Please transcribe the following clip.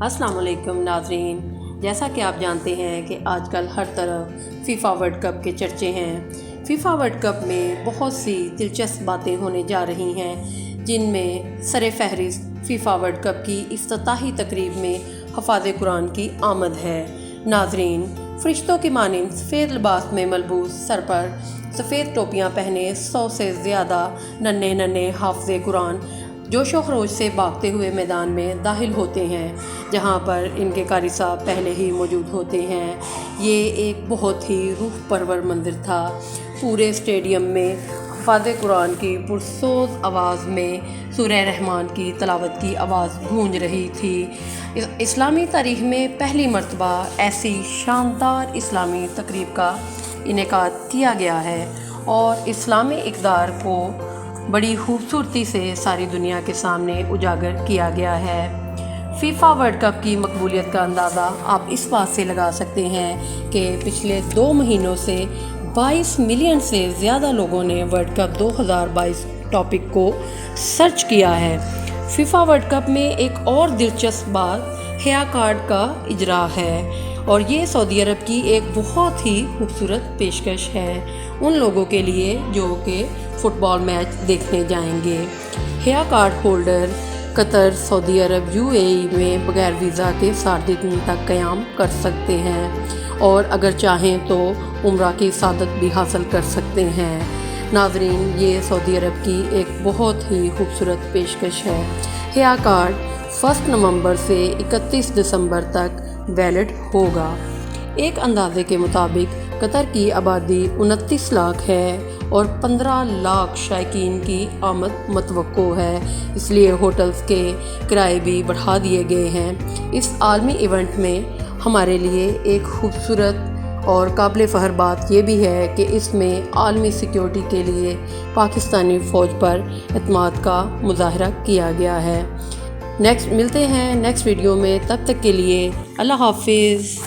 अस्सलाम वालेकुम नाज़रीन। जैसा कि आप जानते हैं कि आजकल हर तरफ फ़ीफ़ा वर्ल्ड कप के चर्चे हैं। फ़ीफ़ा वर्ल्ड कप में बहुत सी दिलचस्प बातें होने जा रही हैं, जिनमें सर फहरिस्त फ़ीफ़ा वर्ल्ड कप की इफ्तिताही तकरीब में हफ़ाज़ कुरान की आमद है। नाज़रीन, फ़रिश्तों की मानिंद सफ़ेद लिबास में मलबूस, सर पर सफ़ेद टोपियाँ पहने 100 से ज़्यादा नन्हे नन्हे हाफ़िज़ कुरान जोशो खरोश से भागते हुए मैदान में दाखिल होते हैं, जहां पर इनके कारी साहब पहले ही मौजूद होते हैं। ये एक बहुत ही रूह परवर मंजर था। पूरे स्टेडियम में हफ़ाज़ कुरान की पुरसोज आवाज़ में सूरह रहमान की तलावत की आवाज़ गूंज रही थी। इस्लामी तारीख़ में पहली मर्तबा ऐसी शानदार इस्लामी तकरीब का इनेकाद किया गया है और इस्लामी इक़दार को बड़ी खूबसूरती से सारी दुनिया के सामने उजागर किया गया है। फ़ीफ़ा वर्ल्ड कप की मकबूलियत का अंदाज़ा आप इस बात से लगा सकते हैं कि पिछले 2 महीनों से 22 मिलियन से ज़्यादा लोगों ने वर्ल्ड कप 2022 टॉपिक को सर्च किया है। फ़ीफ़ा वर्ल्ड कप में एक और दिलचस्प बात हया कार्ड का इजरा है, और ये सऊदी अरब की एक बहुत ही खूबसूरत पेशकश है उन लोगों के लिए जो कि फ़ुटबॉल मैच देखने जाएंगे। हया कार्ड होल्डर कतर, सऊदी अरब, UAE में बग़ैर वीज़ा के 7 दिन तक क़याम कर सकते हैं और अगर चाहें तो उम्रा की सादत भी हासिल कर सकते हैं। नाज़रीन, ये सऊदी अरब की एक बहुत ही खूबसूरत पेशकश है। हया कार्ड 1 नवंबर से 31 दिसंबर तक वैलिड होगा। एक अंदाजे के मुताबिक कतर की आबादी 29 लाख है और 15 लाख शायकीन की आमद मतवक्को है, इसलिए होटल्स के किराए भी बढ़ा दिए गए हैं। इस आलमी इवेंट में हमारे लिए एक खूबसूरत और काबिल फ़ख्र बात यह भी है कि इसमें आलमी सिक्योरिटी के लिए पाकिस्तानी फ़ौज पर एतमाद का मुज़ाहरा किया गया है। मिलते हैं नेक्स्ट वीडियो में, तब तक के लिए अल्लाह हाफ़िज़।